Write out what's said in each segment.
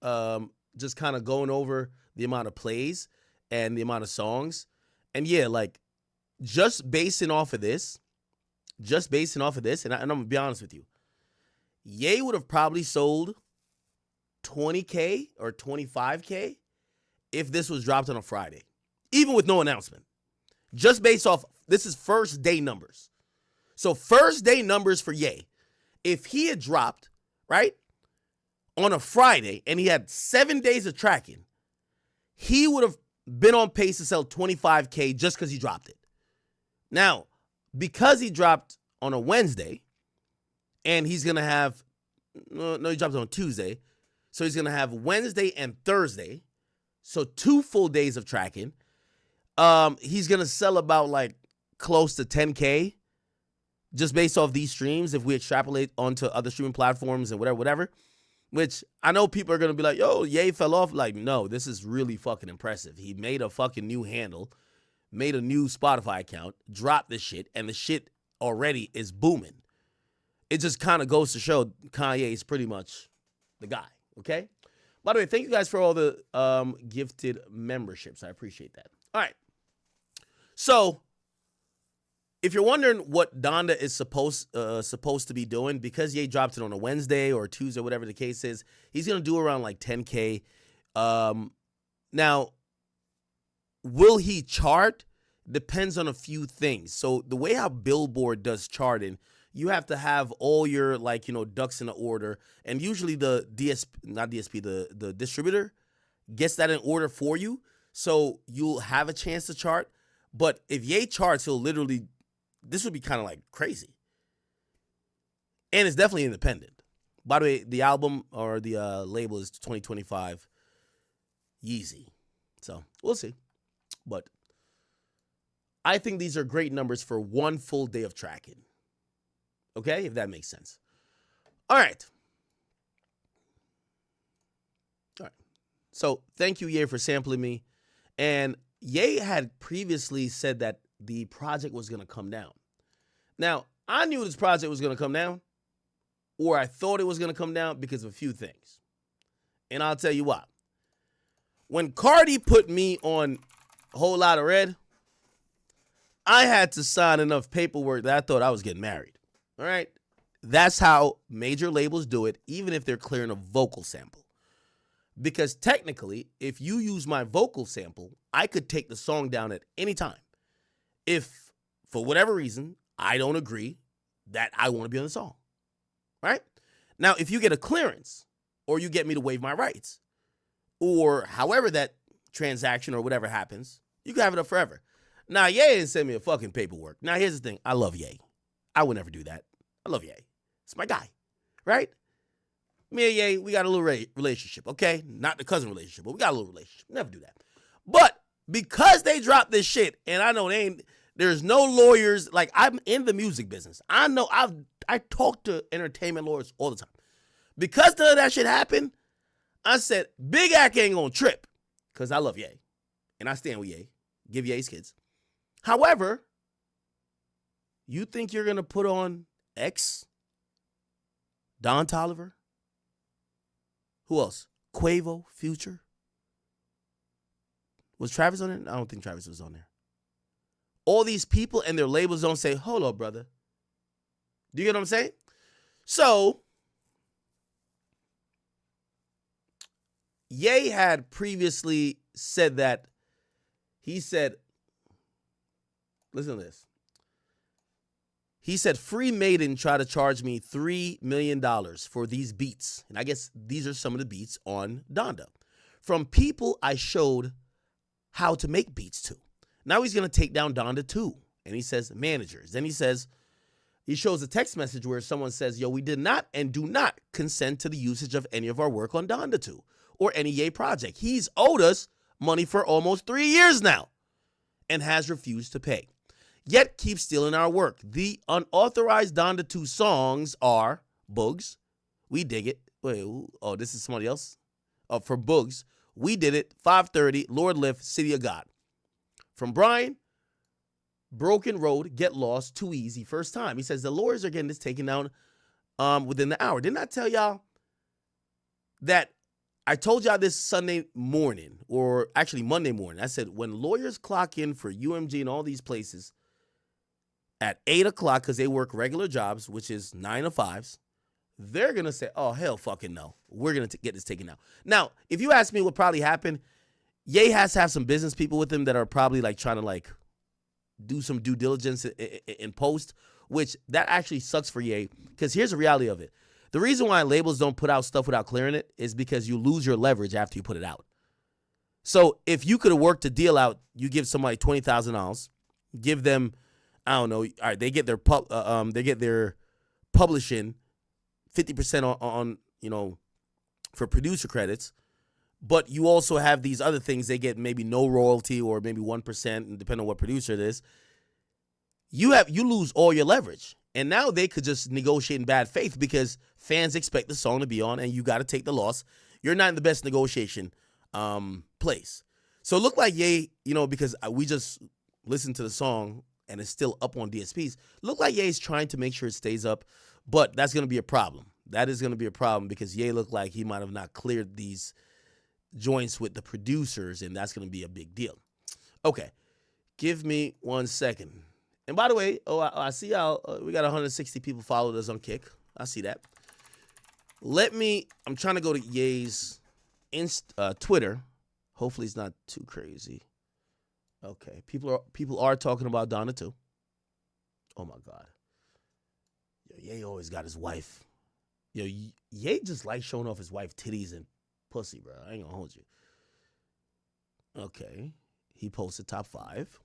just kind of going over the amount of plays and the amount of songs. And yeah, like just basing off of this, and I'm gonna be honest with you, Ye would have probably sold 20K or 25K if this was dropped on a Friday, even with no announcement. Just based off, this is first day numbers. So first day numbers for Ye. If he had dropped, right, on a Friday and he had 7 days of tracking, he would have been on pace to sell 25K just because he dropped it. Now, because he dropped on a Wednesday and he's going to have, no, he dropped on Tuesday. So he's going to have Wednesday and Thursday. So 2 full days of tracking. He's going to sell about like close to 10K just based off these streams if we extrapolate onto other streaming platforms and whatever. Which I know people are going to be like, yo, Ye fell off. Like, no, this is really fucking impressive. He made a fucking new handle, made a new Spotify account, dropped this shit, and the shit already is booming. It just kind of goes to show Kanye is pretty much the guy, okay? By the way, thank you guys for all the gifted memberships. I appreciate that. All right. So, if you're wondering what Donda is supposed to be doing, because Ye dropped it on a Wednesday or Tuesday, whatever the case is, he's going to do around like 10K. Now, will he chart? Depends on a few things. So the way how Billboard does charting, you have to have all your ducks in a order, and usually the the distributor gets that in order for you, so you'll have a chance to chart. But if Ye charts, he'll literally, this would be kind of like crazy. And it's definitely independent. By the way, the album or the label is 2025 Yeezy. So we'll see. But I think these are great numbers for 1 full day of tracking. Okay, if that makes sense. All right. So thank you, Ye, for sampling me. And Ye had previously said that the project was going to come down. Now, I knew this project was going to come down, or I thought it was going to come down because of a few things. And I'll tell you why. When Cardi put me on A Whole Lot of Red, I had to sign enough paperwork that I thought I was getting married. All right? That's how major labels do it, even if they're clearing a vocal sample. Because technically, if you use my vocal sample, I could take the song down at any time. If, for whatever reason, I don't agree that I want to be on the song. Right? Now, if you get a clearance, or you get me to waive my rights, or however that transaction or whatever happens, you can have it up forever. Now, Ye didn't send me a fucking paperwork. Now, here's the thing. I love Ye. I would never do that. I love Ye. It's my guy. Right? Me and Ye, we got a little relationship, okay? Not the cousin relationship, but we got a little relationship. Never do that. But because they dropped this shit, and I know there's no lawyers. Like, I'm in the music business. I know I talk to entertainment lawyers all the time. Because none of that shit happened, I said, Big Ack ain't gonna trip. Because I love Ye. And I stand with Ye. Give Ye his kids. However, you think you're gonna put on X? Don Toliver? Who else? Quavo, Future. Was Travis on it? I don't think Travis was on there. All these people and their labels don't say, hold up, brother. Do you get what I'm saying? So, Ye had previously said that, he said, listen to this. He said, Free Maiden tried to charge me $3 million for these beats. And I guess these are some of the beats on Donda. From people I showed how to make beats to. Now he's going to take down Donda too. And he says, managers. Then he shows a text message where someone says, yo, we did not and do not consent to the usage of any of our work on Donda 2 or any Ye project. He's owed us money for almost 3 years now and has refused to pay. Yet keep stealing our work. The unauthorized Donda 2 songs are Boogs, We Dig It. Wait, oh, this is somebody else? For Boogs, We Did It, 530, Lord Lift, City of God. From Brian, Broken Road, Get Lost, Too Easy, First Time. He says the lawyers are getting this taken down within the hour. Didn't I tell y'all that I told y'all this Sunday morning, or actually Monday morning. I said when lawyers clock in for UMG and all these places at 8 o'clock because they work regular jobs, which is 9 to 5s, they're going to say, oh, hell fucking no. We're going to get this taken out. Now, if you ask me what probably happened, Ye has to have some business people with him that are probably like trying to like do some due diligence in post, which that actually sucks for Ye, because here's the reality of it. The reason why labels don't put out stuff without clearing it is because you lose your leverage after you put it out. So if you could have worked a deal out, you give somebody $20,000, give them, I don't know, all right, they get their publishing 50% on for producer credits, but you also have these other things. They get maybe no royalty or maybe 1%, depending on what producer it is. You lose all your leverage. And now they could just negotiate in bad faith because fans expect the song to be on and you got to take the loss. You're not in the best negotiation place. So it looked like Ye, because we just listened to the song and it's still up on DSPs, looked like Ye's trying to make sure it stays up, but that's going to be a problem. That is going to be a problem because Ye looked like he might have not cleared these joints with the producers, and that's going to be a big deal. Okay, give me 1 second. And by the way, I see how we got 160 people followed us on Kick. I see that. I'm trying to go to Ye's Twitter. Hopefully it's not too crazy. Okay, people are talking about Donda too. Oh my God. Yo, Ye always got his wife. Yo, Ye just likes showing off his wife titties and pussy, bro. I ain't gonna hold you. Okay, he posted top 5.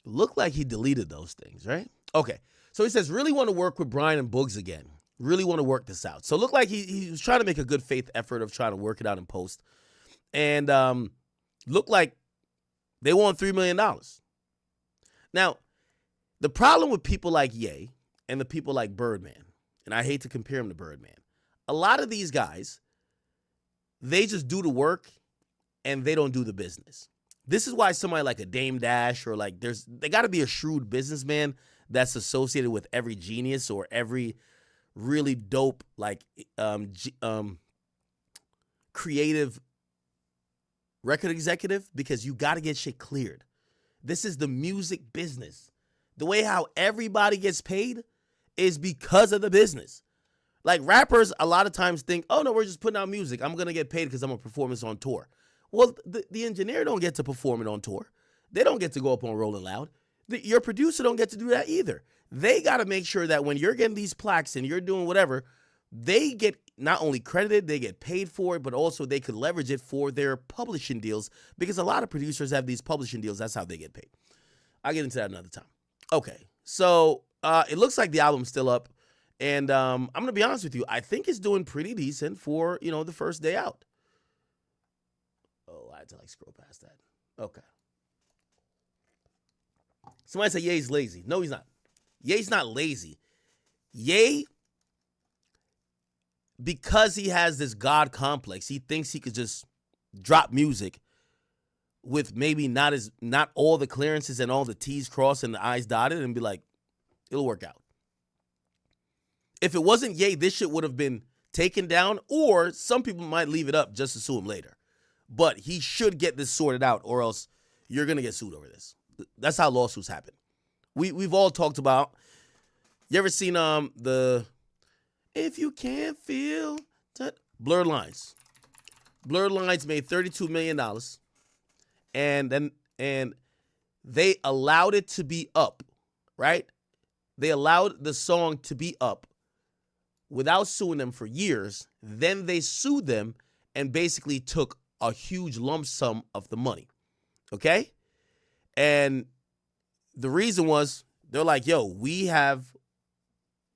Looked like he deleted those things, right? Okay, so he says, really want to work with Brian and Boogs again. Really want to work this out. So it looked like he was trying to make a good faith effort of trying to work it out in post. And looked like they want $3 million. Now, the problem with people like Ye and the people like Birdman, and I hate to compare him to Birdman, a lot of these guys, they just do the work and they don't do the business. This is why somebody like a Dame Dash or like they got to be a shrewd businessman that's associated with every genius or every really dope like creative record executive, because you got to get shit cleared. This is the music business. The way how everybody gets paid is because of the business. Like rappers a lot of times think, oh no, we're just putting out music. I'm going to get paid because I'm a performance on tour. Well, the engineer don't get to perform it on tour. They don't get to go up on Rolling Loud. Your producer don't get to do that either. They got to make sure that when you're getting these plaques and you're doing whatever, they get not only credited, they get paid for it, but also they could leverage it for their publishing deals, because a lot of producers have these publishing deals. That's how they get paid. I'll get into that another time. Okay, so it looks like the album's still up, and I'm going to be honest with you. I think it's doing pretty decent for, the first day out. Oh, I had to scroll past that. Okay. Somebody say Ye's lazy. No, he's not. Ye's not lazy. Ye, because he has this God complex, he thinks he could just drop music with maybe not all the clearances and all the T's crossed and the I's dotted and be like, it'll work out. If it wasn't Ye, this shit would have been taken down, or some people might leave it up just to sue him later. But he should get this sorted out, or else you're going to get sued over this. That's how lawsuits happen. We've all talked about, you ever seen the If You Can't Feel that Blurred Lines. Blurred Lines made $32 million, and they allowed it to be up, right? They allowed the song to be up without suing them for years. Then they sued them and basically took a huge lump sum of the money, okay? And the reason was, they're like, yo, we have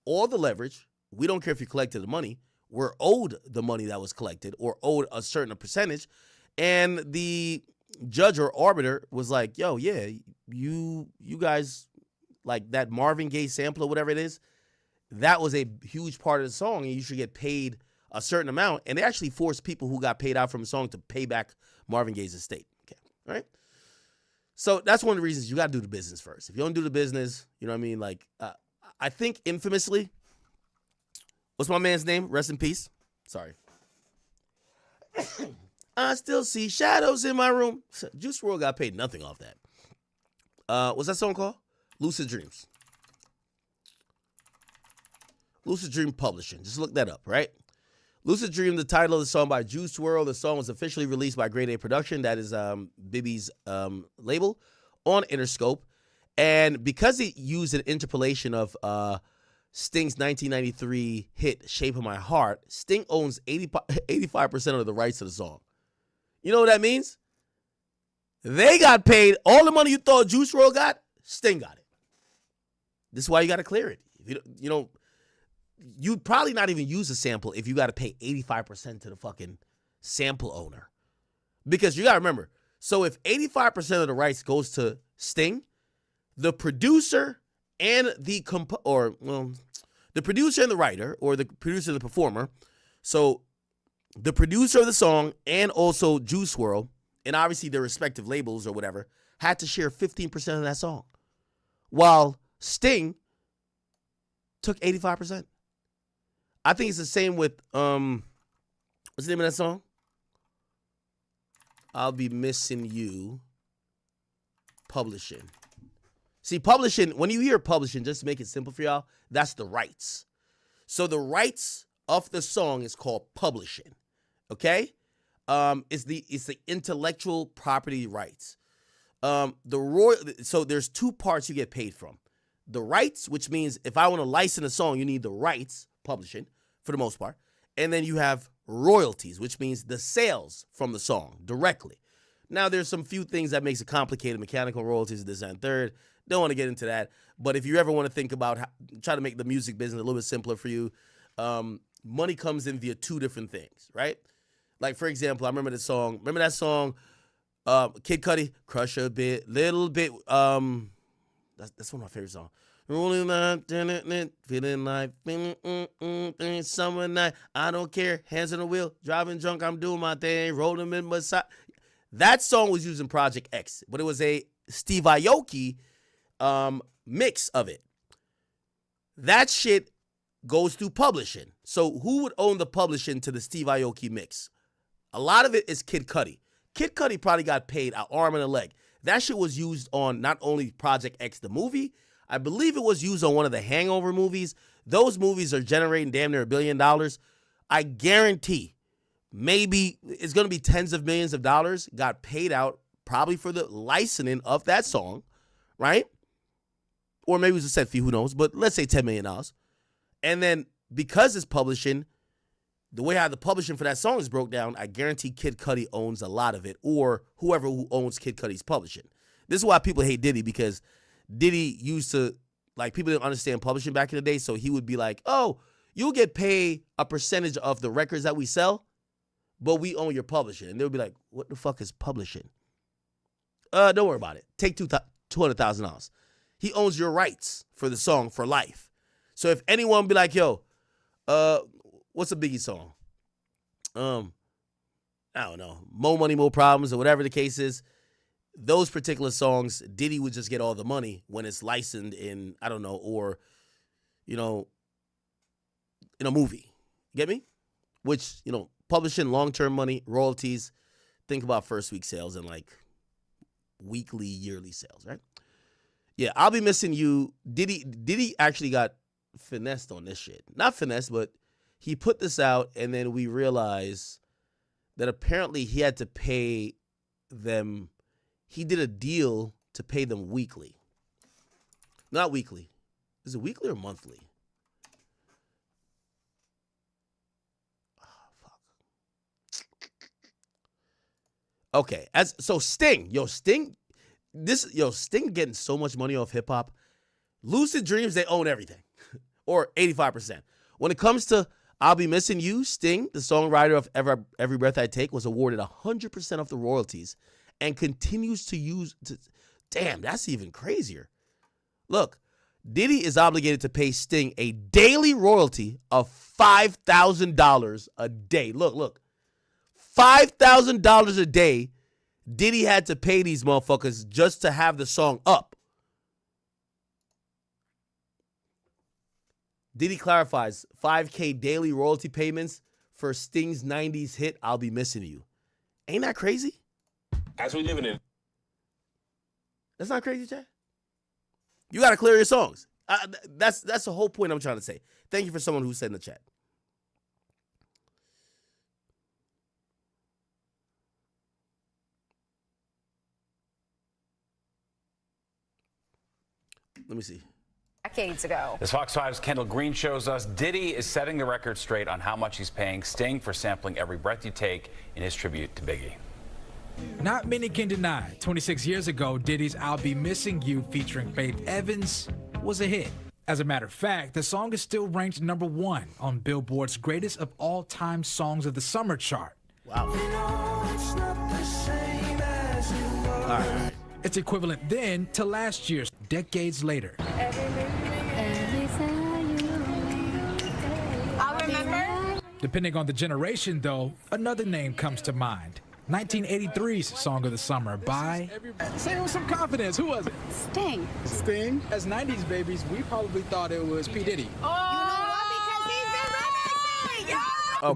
all the leverage. We don't care if you collected the money. We're owed the money that was collected, or owed a certain percentage. And the judge or arbiter was like, yo, yeah, you guys, like that Marvin Gaye sample or whatever it is, that was a huge part of the song, and you should get paid a certain amount. And they actually forced people who got paid out from the song to pay back Marvin Gaye's estate. Okay, all right? So that's one of the reasons you got to do the business first. If you don't do the business, you know what I mean? Like, I think infamously, What's my man's name? Rest in peace. Sorry. I still see shadows in my room. Juice WRLD got paid nothing off that. What's that song called? Lucid Dreams. Lucid Dream Publishing. Just look that up, right? Lucid Dream, the title of the song by Juice WRLD. The song was officially released by Grade A Production. That is Bibby's label on Interscope. And because it used an interpolation of Sting's 1993 hit Shape of My Heart, Sting owns 85% of the rights to the song. You know what that means? They got paid all the money you thought Juice WRLD got, Sting got it. This is why you got to clear it. If you'd probably not even use a sample if you got to pay 85% to the fucking sample owner. Because you got to remember, so if 85% of the rights goes to Sting, the producer and the producer and the writer, or the producer and the performer, so the producer of the song and also Juice WRLD, and obviously their respective labels or whatever, had to share 15% of that song, while Sting took 85%. I think it's the same with what's the name of that song? I'll Be Missing You. Publishing. See, publishing, when you hear publishing, just to make it simple for y'all, that's the rights. So the rights of the song is called publishing. Okay? It's the intellectual property rights. So there's two parts you get paid from. The rights, which means if I want to license a song, you need the rights, publishing, for the most part. And then you have royalties, which means the sales from the song directly. Now, there's some few things that makes it complicated. Mechanical royalties, this and third. Don't want to get into that. But if you ever want to think about try to make the music business a little bit simpler for you, money comes in via two different things, right? Like, for example, I remember that song, Kid Cudi, Crush a Bit, Little Bit. That's one of my favorite songs. Rolling up, feeling like summer night. I don't care. Hands on the wheel, driving drunk. I'm doing my thing. Rolling in my side. That song was used in Project X, but it was a Steve Aoki mix of it. That shit goes through publishing. So who would own the publishing to the Steve Aoki mix? A lot of it is Kid Cudi. Kid Cudi probably got paid an arm and a leg. That shit was used on not only Project X, the movie, I believe it was used on one of the Hangover movies. Those movies are generating damn near $1 billion. I guarantee maybe it's going to be tens of millions of dollars got paid out probably for the licensing of that song, right? Or maybe it was a set fee, who knows? But let's say $10 million. And then because it's publishing, the way how the publishing for that song is broke down, I guarantee Kid Cudi owns a lot of it, or whoever who owns Kid Cudi's publishing. This is why people hate Diddy, because Diddy used to, like, people didn't understand publishing back in the day, so he would be like, oh, you'll get paid a percentage of the records that we sell, but we own your publishing. And they would be like, what the fuck is publishing? Don't worry about it. Take $200,000. He owns your rights for the song for life. So if anyone be like, yo, what's a Biggie song? I don't know. More Money, More Problems, or whatever the case is. Those particular songs, Diddy would just get all the money when it's licensed in, I don't know, or, in a movie. Get me? Which, publishing, long-term money, royalties. Think about first week sales and like weekly, yearly sales, right? Yeah, I'll Be Missing You. Diddy actually got finessed on this shit. Not finessed, but he put this out, and then we realized that apparently he had to pay them. He did a deal to pay them weekly. Not weekly. Is it weekly or monthly? Oh, fuck. Okay. Sting getting so much money off hip hop. Lucid Dreams, they own everything. Or 85%. When it comes to I'll Be Missing You, Sting, the songwriter of Every Breath I Take, was awarded 100% of the royalties and continues to use. Damn, that's even crazier. Look, Diddy is obligated to pay Sting a daily royalty of $5,000 a day. Look. $5,000 a day Diddy had to pay these motherfuckers just to have the song up. Diddy clarifies 5K daily royalty payments for Sting's 90s hit, I'll Be Missing You. Ain't that crazy? As we living in. That's not crazy, Chad. You got to clear your songs. That's the whole point I'm trying to say. Thank you for someone who said in the chat. Let me see. Decades ago. As Fox 5's Kendall Green shows us, Diddy is setting the record straight on how much he's paying Sting for sampling Every Breath You Take in his tribute to Biggie. Not many can deny, 26 years ago, Diddy's I'll Be Missing You featuring Faith Evans was a hit. As a matter of fact, the song is still ranked #1 on Billboard's Greatest of All Time Songs of the Summer chart. Wow. All right. It's equivalent then to last year's, decades later. I'll remember. Depending on the generation, though, another name comes to mind. 1983's Song of the Summer by... Say it with some confidence. Who was it? Sting. Sting? As 90s babies, we probably thought it was P. Diddy.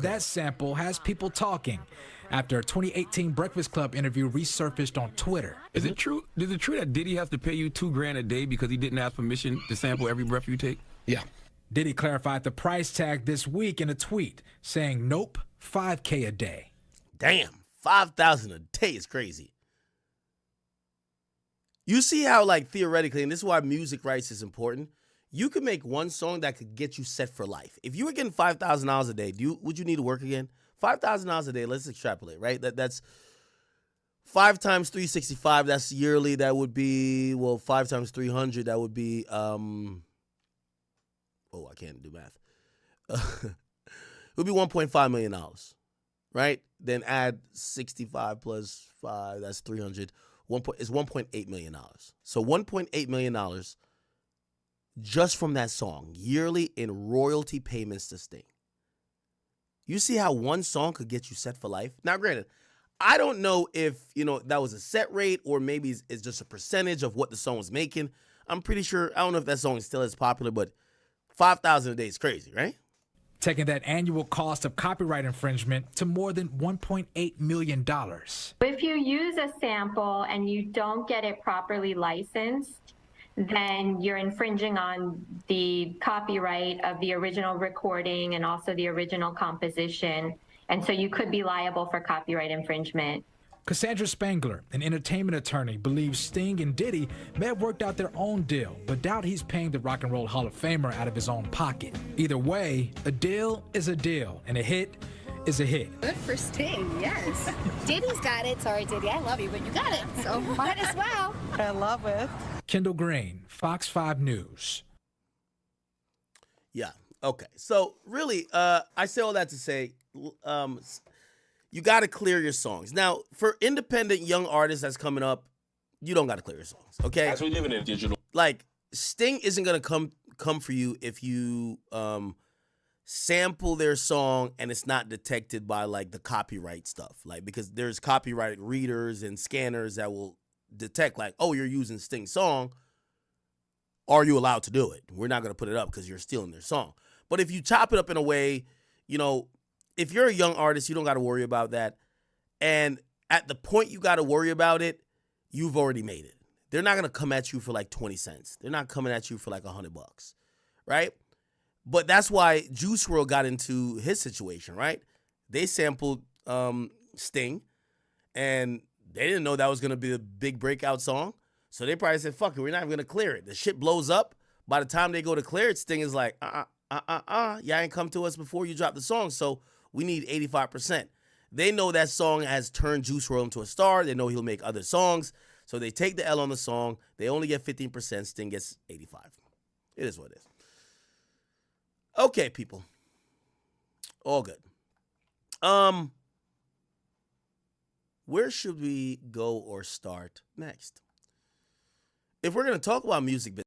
That sample has people talking after a 2018 Breakfast Club interview resurfaced on Twitter. Is it true that Diddy has to pay you $2,000 a day because he didn't ask permission to sample Every Breath You Take? Yeah. Diddy clarified the price tag this week in a tweet, saying, nope, $5K a day. Damn, $5,000 a day is crazy. You see how, like, theoretically, and this is why music rights is important, you could make one song that could get you set for life. If you were getting $5,000 a day, would you need to work again? $5,000 a day, let's extrapolate, right? That's 5 times 365, that's yearly. That would be, well, 5 times 300, that would be, I can't do math. It would be $1.5 million, right? Then add 65 plus 5, that's 300. It's $1.8 million. So $1.8 million just from that song, yearly in royalty payments to Sting. You see how one song could get you set for life? Now, granted, I don't know if, that was a set rate or maybe it's just a percentage of what the song was making. I'm pretty sure, I don't know if that song is still as popular, but $5,000 a day is crazy, right? Taking that annual cost of copyright infringement to more than $1.8 million. If you use a sample and you don't get it properly licensed, then you're infringing on the copyright of the original recording and also the original composition. And so you could be liable for copyright infringement. Cassandra Spangler, an entertainment attorney, believes Sting and Diddy may have worked out their own deal, but doubt he's paying the Rock and Roll Hall of Famer out of his own pocket. Either way, a deal is a deal, and a hit is a hit. Good for Sting, yes. Diddy's got it. Sorry, Diddy, I love you, but you got it, so might as well. I love it. Kendall Green, Fox 5 News. Yeah, okay. So, really, I say all that to say, you got to clear your songs. Now, for independent young artists that's coming up, you don't got to clear your songs, okay? As we live in a digital. Like, Sting isn't going to come for you if you sample their song and it's not detected by, like, the copyright stuff. Like, because there's copyright readers and scanners that will detect, like, oh, you're using Sting's song. Are you allowed to do it? We're not going to put it up because you're stealing their song. But if you chop it up in a way, if you're a young artist, you don't got to worry about that. And at the point you got to worry about it, you've already made it. They're not going to come at you for like 20 cents. They're not coming at you for like $100, right? But that's why Juice WRLD got into his situation, right? They sampled Sting, and they didn't know that was going to be a big breakout song. So they probably said, fuck it, we're not even going to clear it. The shit blows up. By the time they go to clear it, Sting is like, y'all ain't come to us before you dropped the song, so we need 85%. They know that song has turned Juice WRLD into a star. They know he'll make other songs. So they take the L on the song. They only get 15%. Sting gets 85%. It is what it is. Okay, people. All good. Where should we go or start next? If we're going to talk about music